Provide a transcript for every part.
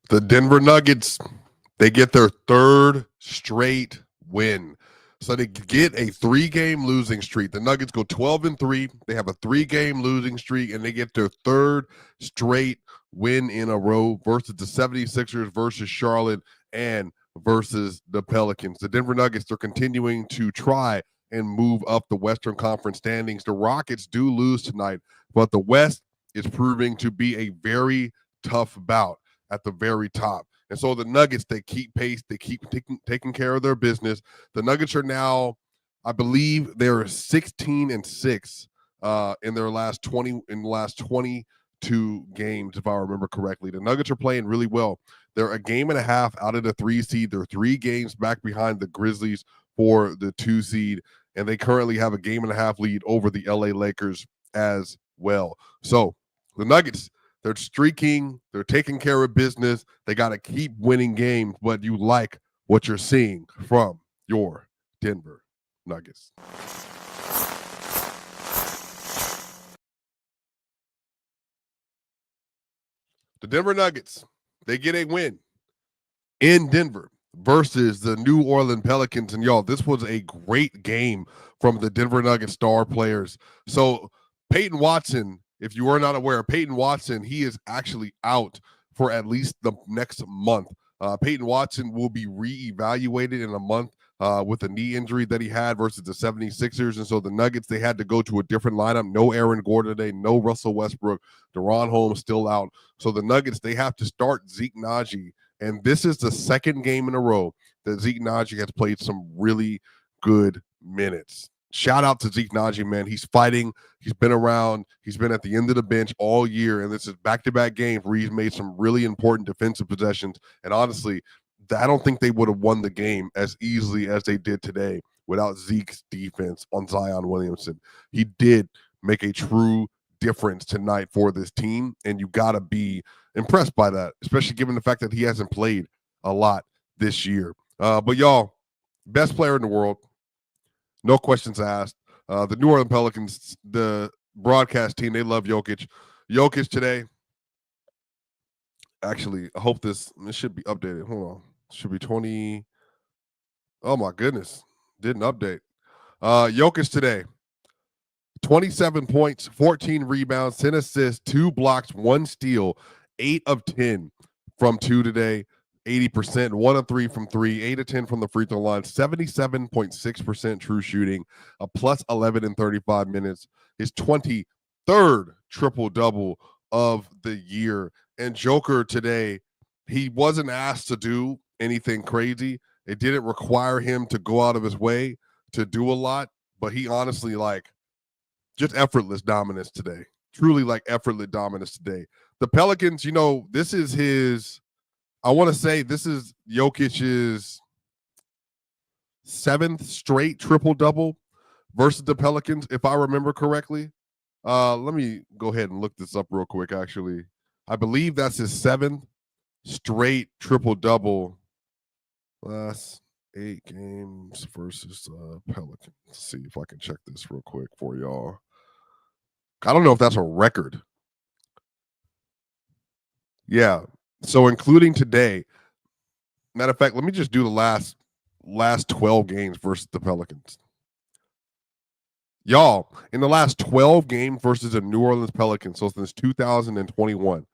The Denver Nuggets, they get their third straight win. So they get a 3-game losing streak. The Nuggets go 12-3. They have a 3-game losing streak, and they get their third straight win in a row versus the 76ers, versus Charlotte, and versus the Pelicans. The Denver Nuggets, they're continuing to try and move up the Western Conference standings. The Rockets do lose tonight, but the West is proving to be a very tough bout at the very top. And so the Nuggets, they keep pace. They keep taking care of their business. The Nuggets are now, I believe, they're 16-6 in their last 22 games, if I remember correctly. The Nuggets are playing really well. They're a game and a half out of the 3 seed. They're 3 games back behind the Grizzlies for the 2 seed, and they currently have a game and a half lead over the LA Lakers as well. So the Nuggets, they're streaking. They're taking care of business. They got to keep winning games, but you like what you're seeing from your Denver Nuggets. The Denver Nuggets, they get a win in Denver versus the New Orleans Pelicans. And y'all, this was a great game from the Denver Nuggets star players. So Peyton Watson, if you are not aware, Peyton Watson, he is actually out for at least the next month. Peyton Watson will be reevaluated in a month with a knee injury that he had versus the 76ers. And so the Nuggets, they had to go to a different lineup. No Aaron Gordon today, no Russell Westbrook. DeRon Holmes still out. So the Nuggets, they have to start Zeke Nnaji. And this is the second game in a row that Zeke Nnaji has played some really good minutes. Shout out to Zeke Nnaji, man. He's fighting. He's been around. He's been at the end of the bench all year. And this is back-to-back games where he's made some really important defensive possessions. And honestly, I don't think they would have won the game as easily as they did today without Zeke's defense on Zion Williamson. He did make a true difference tonight for this team, and you got to be impressed by that, especially given the fact that he hasn't played a lot this year. But y'all, best player in the world, no questions asked. The New Orleans Pelicans, the broadcast team, they love Jokic. Jokic today, actually, I hope this should be updated. Hold on. Should be 20. Oh, my goodness. Didn't update. Jokic today, 27 points, 14 rebounds, 10 assists, 2 blocks, 1 steal, 8 of 10 from 2 today, 80%, 1 of 3 from 3, 8 of 10 from the free throw line, 77.6% true shooting, a plus 11 in 35 minutes, his 23rd triple-double of the year. And Joker today, he wasn't asked to do anything crazy. It didn't require him to go out of his way to do a lot, but he honestly, just effortless dominance today. Truly effortless dominance today. The Pelicans, this is his, I want to say this is Jokic's 7th straight triple-double versus the Pelicans, if I remember correctly. Let me go ahead and look this up real quick, actually. I believe that's his 7th straight triple-double last 8 games versus Pelicans. Let's see if I can check this real quick for y'all. I don't know if that's a record. Yeah. So including today, matter of fact, let me just do the last 12 games versus the Pelicans. Y'all, in the last 12 games versus the New Orleans Pelicans, so since 2021,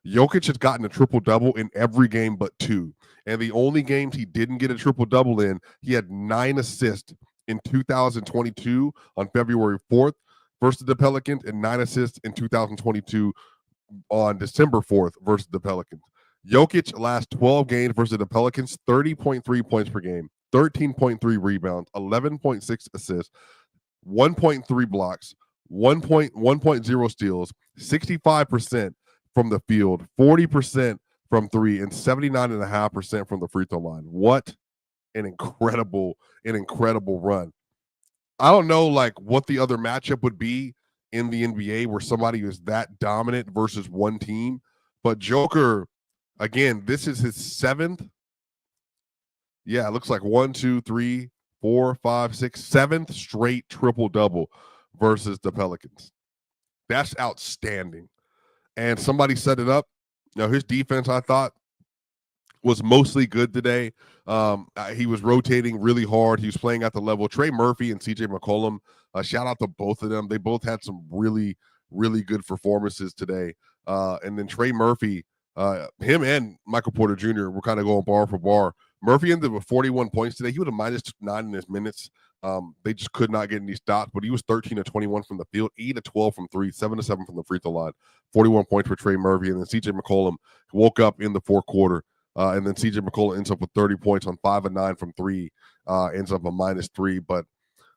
Jokic has gotten a triple-double in every game but 2. And the only games he didn't get a triple-double in, he had 9 assists in 2022 on February 4th versus the Pelicans, and 9 assists in 2022 on December 4th versus the Pelicans. Jokic last 12 games versus the Pelicans, 30.3 points per game, 13.3 rebounds, 11.6 assists, 1.3 blocks, 1.0 steals, 65% from the field, 40% from 3, and 79.5% from the free throw line. What an incredible run. I don't know what the other matchup would be in the NBA where somebody is that dominant versus one team. But Joker, again, this is his 7th. Yeah, it looks like 1, 2, 3, 4, 5, 6, 7th straight triple-double versus the Pelicans. That's outstanding. And somebody set it up. His defense, I thought, was mostly good today. He was rotating really hard. He was playing at the level. Trey Murphy and CJ McCollum, shout out to both of them. They both had some really, really good performances today. And then Trey Murphy, him and Michael Porter Jr. were kind of going bar for bar. Murphy ended with 41 points today. He was a -9 in his minutes. They just could not get any stops, but he was 13 of 21 from the field, 8 of 12 from three, 7 of 7 from the free throw line, 41 points for Trey Murphy. And then CJ McCollum woke up in the fourth quarter. And then CJ McCollum ends up with 30 points on 5 of 9 from three, ends up a -3. But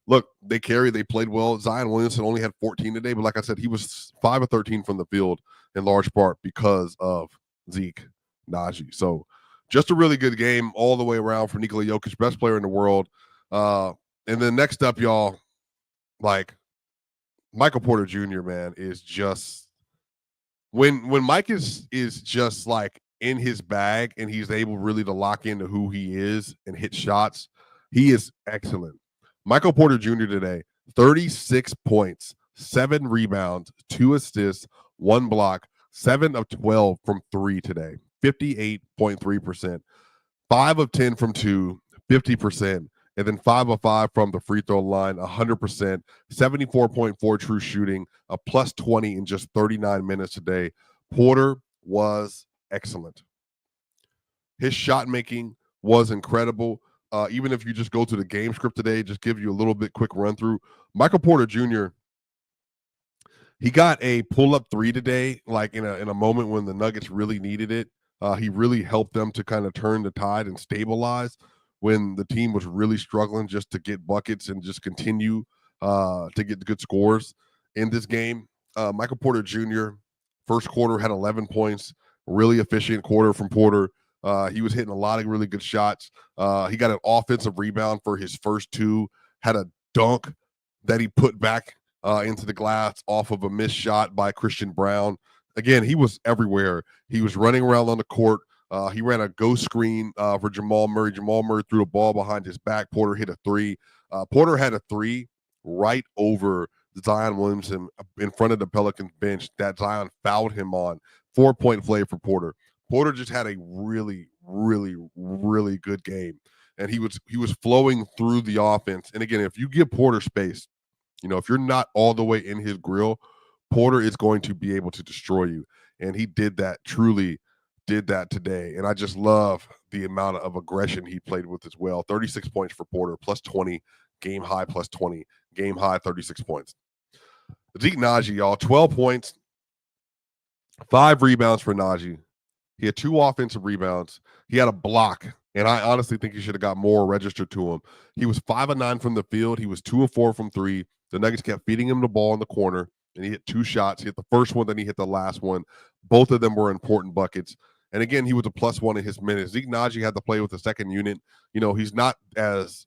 look, they played well. Zion Williamson only had 14 today, but like I said, he was 5 of 13 from the field in large part because of Zeke, Nnaji. So just a really good game all the way around for Nikola Jokic, best player in the world. And then next up, y'all, like Michael Porter Jr., man, is just when Mike is just like in his bag and he's able really to lock into who he is and hit shots, he is excellent. Michael Porter Jr. today, 36 points, 7 rebounds, 2 assists, 1 block, 7 of 12 from 3 today, 58.3%, 5 of 10 from 2, 50%, and then 5 of 5 from the free throw line, 100%, 74.4 true shooting, a +20 in just 39 minutes today. Porter was excellent. His shot making was incredible. Even if you just go to the game script today, just give you a little bit quick run through. Michael Porter Jr., he got a pull-up 3 today, like in a moment when the Nuggets really needed it. He really helped them to kind of turn the tide and stabilize when the team was really struggling just to get buckets and just continue to get good scores in this game. Michael Porter Jr., first quarter had 11 points, really efficient quarter from Porter. He was hitting a lot of really good shots. He got an offensive rebound for his first 2, had a dunk that he put back into the glass off of a missed shot by Christian Brown. Again, he was everywhere. He was running around on the court. He ran a ghost screen for Jamal Murray. Jamal Murray threw a ball behind his back. Porter hit a 3. Porter had a 3 right over Zion Williamson in front of the Pelicans bench that Zion fouled him on. 4-point play for Porter. Porter just had a really, really, really good game. And he was flowing through the offense. And again, if you give Porter space, if you're not all the way in his grill, Porter is going to be able to destroy you. And he truly did that today. And I just love the amount of aggression he played with as well. 36 points for Porter, +20, game high +20, game high 36 points. Zeke Nnaji, y'all, 12 points, 5 rebounds for Nnaji. He had 2 offensive rebounds. He had a block, and I honestly think he should have got more registered to him. He was 5 of 9 from the field. He was 2 of 4 from 3. The Nuggets kept feeding him the ball in the corner, and he hit 2 shots. He hit the first one, then he hit the last one. Both of them were important buckets. And again, he was a +1 in his minutes. Zeke Nnaji had to play with the second unit. He's not as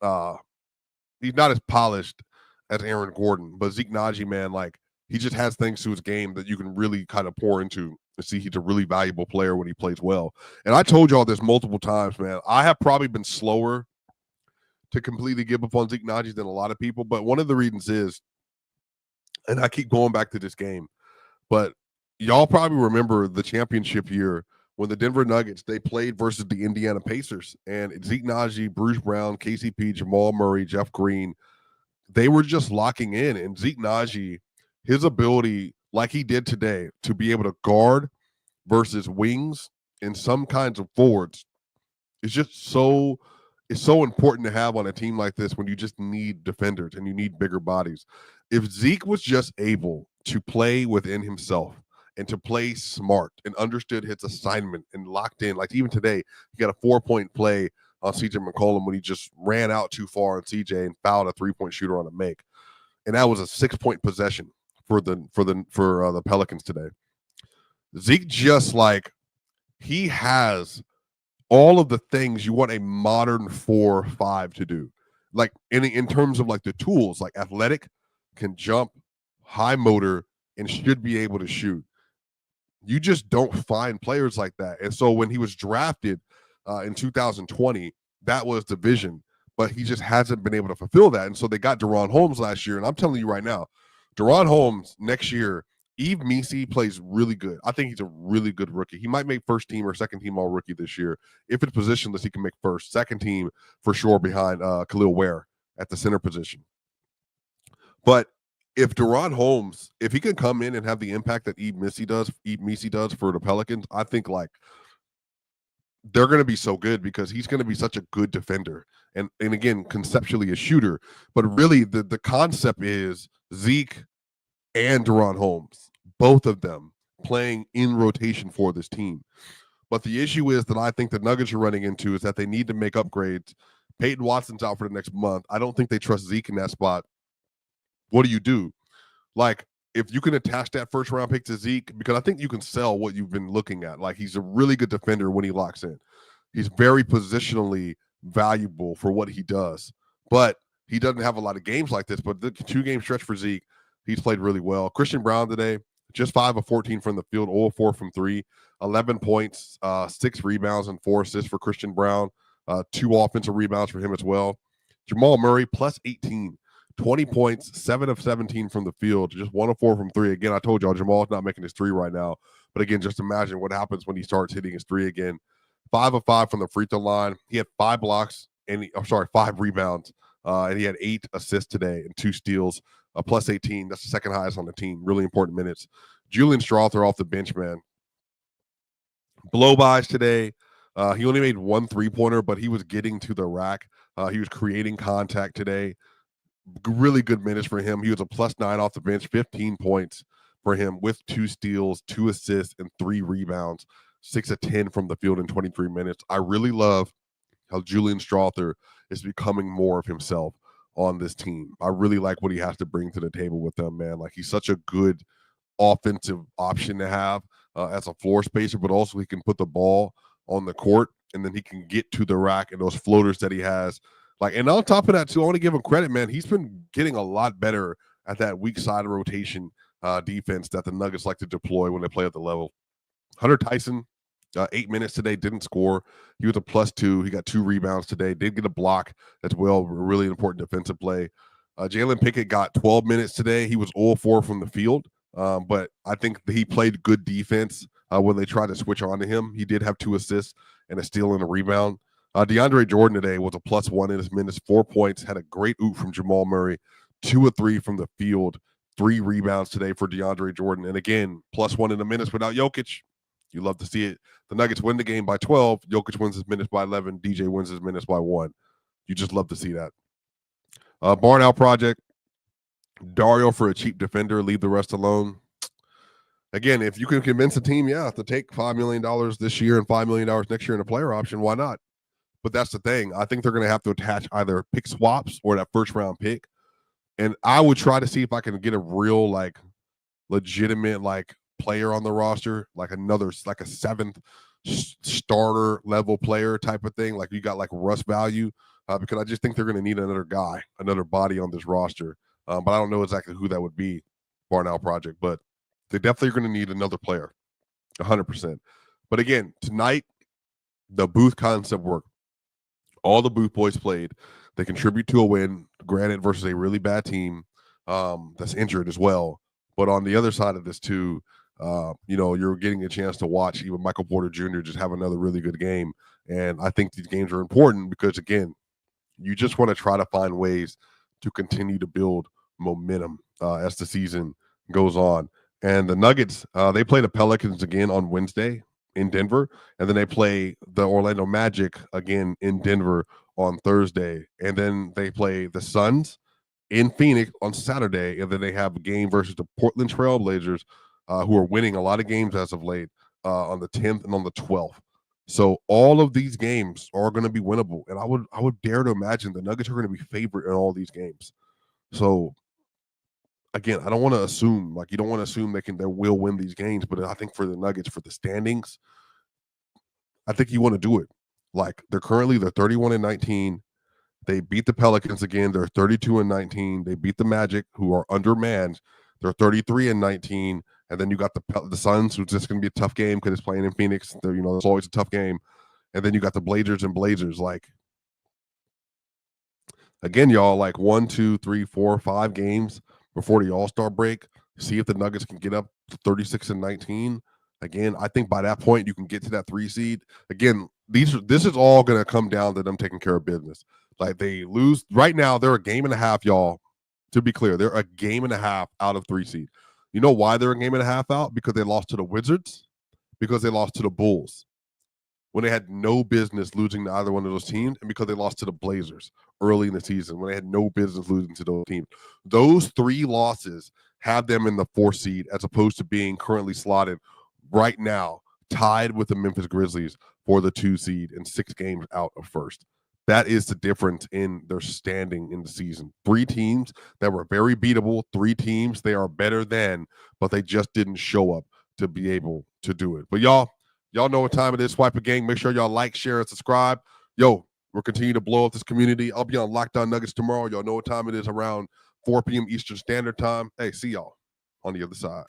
polished as Aaron Gordon, but Zeke Nnaji, man, like he just has things to his game that you can really kind of pour into and see he's a really valuable player when he plays well. And I told y'all this multiple times, man. I have probably been slower to completely give up on Zeke Nnaji than a lot of people, but one of the reasons is, and I keep going back to this game, but y'all probably remember the championship year when the Denver Nuggets, they played versus the Indiana Pacers, and Zeke Nnaji, Bruce Brown, KCP, Jamal Murray, Jeff Green, they were just locking in. And Zeke Nnaji, his ability, like he did today, to be able to guard versus wings and some kinds of forwards is just so important to have on a team like this when you just need defenders and you need bigger bodies. If Zeke was just able to play within himself and to play smart and understood his assignment and locked in, like even today, he got a 4-point play on CJ McCollum when he just ran out too far on CJ and fouled a 3-point shooter on a make. And that was a 6-point possession for the Pelicans today. Zeke just like he has all of the things you want a modern 4-5 to do. Like in terms of like the tools, like athletic, can jump, high motor, and should be able to shoot. You just don't find players like that. And so when he was drafted in 2020, that was the vision, but he just hasn't been able to fulfill that. And so they got DaRon Holmes last year. And I'm telling you right now, DaRon Holmes next year, Yves Missi plays really good. I think he's a really good rookie. He might make first team or second team all rookie this year. If it's positionless, he can make first, second team for sure behind Khalil Ware at the center position. But if Deron Holmes, if he can come in and have the impact that Yves Missi does for the Pelicans, I think like they're going to be so good because he's going to be such a good defender and again conceptually a shooter. But really the concept is Zeke and Deron Holmes, both of them playing in rotation for this team. But the issue is that I think the Nuggets are running into is that they need to make upgrades. Peyton Watson's out for the next month. I don't think they trust Zeke in that spot. What do? Like, if you can attach that first round pick to Zeke, because I think you can sell what you've been looking at. Like, he's a really good defender when he locks in. He's very positionally valuable for what he does. But he doesn't have a lot of games like this. But the 2-game stretch for Zeke, he's played really well. Christian Brown today, just 5 of 14 from the field, 0 of 4 from 3, 11 points, 6 rebounds, and 4 assists for Christian Brown. 2 offensive rebounds for him as well. Jamal Murray, plus 18. 20 points, 7 of 17 from the field, just 1 of 4 from 3. Again, I told y'all Jamal's not making his 3 right now. But again, just imagine what happens when he starts hitting his 3 again. 5 of 5 from the free throw line. He had 5 blocks and 5 rebounds. And he had 8 assists today and 2 steals, plus 18. That's the second highest on the team. Really important minutes. Julian Strawther off the bench, man. Blow-bys today. He only made 1 3-pointer, but he was getting to the rack. He was creating contact today. Really good minutes for him. He was a plus 9 off the bench, 15 points for him with 2 steals, 2 assists, and 3 rebounds, 6 of 10 from the field in 23 minutes. I really love how Julian Strawther is becoming more of himself on this team. I really like what he has to bring to the table with them, man. Like, he's such a good offensive option to have as a floor spacer, but also he can put the ball on the court and then he can get to the rack and those floaters that he has. Like, and on top of that, too, I want to give him credit, man. He's been getting a lot better at that weak side of rotation defense that the Nuggets like to deploy when they play at the level. Hunter Tyson, 8 minutes today, didn't score. He was a plus 2. He got 2 rebounds today. Did get a block as well. Really important defensive play. Jalen Pickett got 12 minutes today. He was 0-4 from the field, but I think he played good defense when they tried to switch on to him. He did have 2 assists and a steal and a rebound. DeAndre Jordan today was a plus 1 in his minutes, 4 points, had a great oop from Jamal Murray, 2 of 3 from the field, 3 rebounds today for DeAndre Jordan. And again, plus 1 in the minutes without Jokic. You love to see it. The Nuggets win the game by 12. Jokic wins his minutes by 11. DJ wins his minutes by 1. You just love to see that. Barn Out Project. Dario for a cheap defender. Leave the rest alone. Again, if you can convince a team, to take $5 million this year and $5 million next year in a player option, why not? But that's the thing. I think they're going to have to attach either pick swaps or that first round pick. And I would try to see if I can get a real, like, legitimate, like, player on the roster, like a 7th starter level player type of thing. Like, you got like Russ value, because I just think they're going to need another guy, another body on this roster. But I don't know exactly who that would be, Barnout Project. But they definitely are going to need another player, 100%. But again, tonight, the Booth concept worked. All the Booth boys played. They contribute to a win, granted, versus a really bad team that's injured as well. But on the other side of this, too, you're getting a chance to watch even Michael Porter Jr. just have another really good game. And I think these games are important because, again, you just want to try to find ways to continue to build momentum as the season goes on. And the Nuggets, they play the Pelicans again on Wednesday in Denver, and then they play the Orlando Magic again in Denver on Thursday, and then they play the Suns in Phoenix on Saturday, and then they have a game versus the Portland Trail Blazers, who are winning a lot of games as of late, on the 10th and on the 12th. So all of these games are going to be winnable, and I would dare to imagine the Nuggets are going to be favored in all these games. So again, I don't want to assume, like, you don't want to assume they will win these games, but I think for the Nuggets, for the standings, I think you want to do it. Like, they're 31-19. They beat the Pelicans again. They're 32-19. They beat the Magic, who are undermanned. They're 33-19. And then you got the Suns, who's just going to be a tough game because it's playing in Phoenix. It's always a tough game. And then you got the Blazers. Like, again, y'all, like 1, 2, 3, 4, 5 games before the All-Star break. See if the Nuggets can get up to 36-19. Again, I think by that point you can get to that 3 seed. Again, this is all going to come down to them taking care of business. Like they lose right now, they're a game and a half, y'all. To be clear, they're a game and a half out of 3 seed. You know why they're a game and a half out? Because they lost to the Wizards, because they lost to the Bulls when they had no business losing to either one of those teams, and because they lost to the Blazers early in the season when they had no business losing to those teams. Those 3 losses have them in the 4 seed as opposed to being currently slotted right now, tied with the Memphis Grizzlies for the 2 seed and 6 games out of first. That is the difference in their standing in the season. 3 teams that were very beatable, 3 teams they are better than, but they just didn't show up to be able to do it. But y'all know what time it is. Swipa gang. Make sure y'all like, share, and subscribe. Yo, we're continuing to blow up this community. I'll be on Lockdown Nuggets tomorrow. Y'all know what time it is, around 4 p.m. Eastern Standard Time. Hey, see y'all on the other side.